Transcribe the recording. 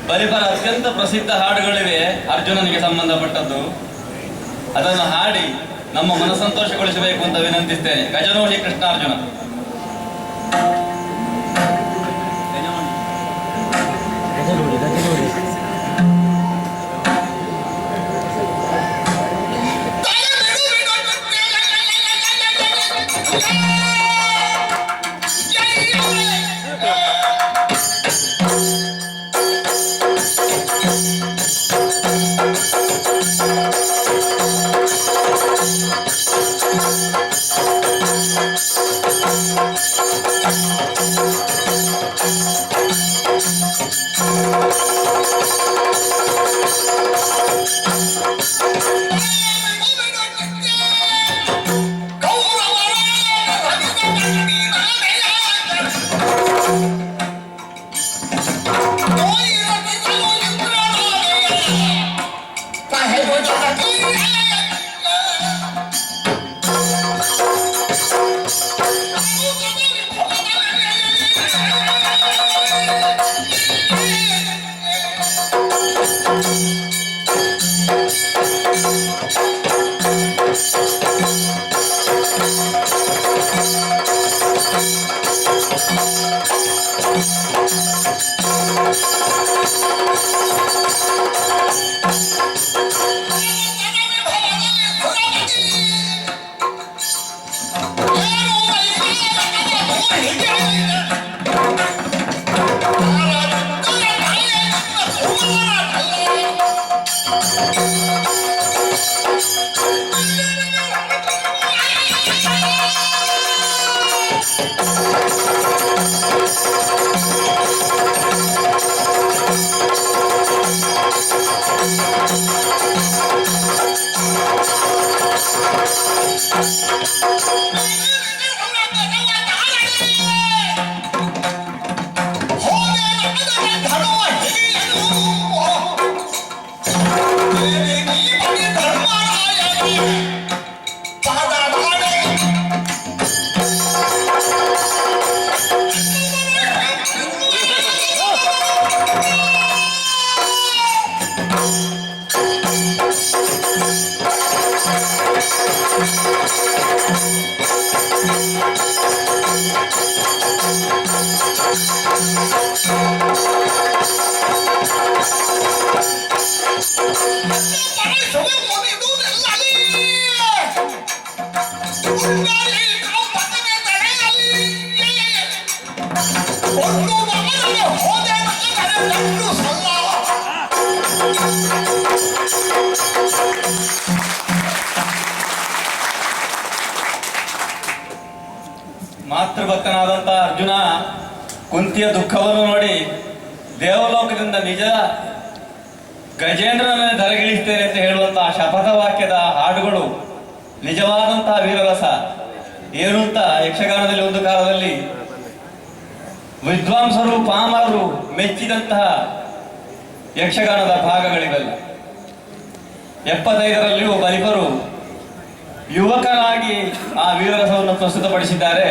ಬಲಿಪರ ಅತ್ಯಂತ ಪ್ರಸಿದ್ಧ ಹಾಡುಗಳಿವೆ ಅರ್ಜುನನಿಗೆ ಸಂಬಂಧಪಟ್ಟದ್ದು. ಅದನ್ನು ಹಾಡಿ ನಮ್ಮ ಮನಸಂತೋಷಗೊಳಿಸಬೇಕು ಅಂತ ವಿನಂತಿಸ್ತೇನೆ. ಗಜನೋಹಿ ಕೃಷ್ಣಾರ್ಜುನ. ಮಾತೃಭಕ್ತನಾದಂತಹ ಅರ್ಜುನ ಕುಂತಿಯ ದುಃಖವನ್ನು ನೋಡಿ ದೇವಲೋಕದಿಂದ ನಿಜ ಗಜೇಂದ್ರನನ್ನೇ ಧರೆಗಿಳಿಸ್ತೇನೆ ಅಂತ ಹೇಳುವಂತಹ ಶಪಥ ವಾಕ್ಯದ ಹಾಡುಗಳು ನಿಜವಾದಂತಹ ವೀರರಸ. ಏನು ಅಂತ ಯಕ್ಷಗಾನದಲ್ಲಿ ಒಂದು ಕಾಲದಲ್ಲಿ ವಿದ್ವಾಂಸರು ಪಾಮರರು ಮೆಚ್ಚಿದಂತಹ ಯಕ್ಷಗಾನದ ಭಾಗಗಳಿವೆಲ್ಲ. 75ರಲ್ಲಿಯೂ ಬಲಿಪರು ಯುವಕನಾಗಿ ಆ ವೀರರಸವನ್ನು ಪ್ರಸ್ತುತಪಡಿಸಿದ್ದಾರೆ.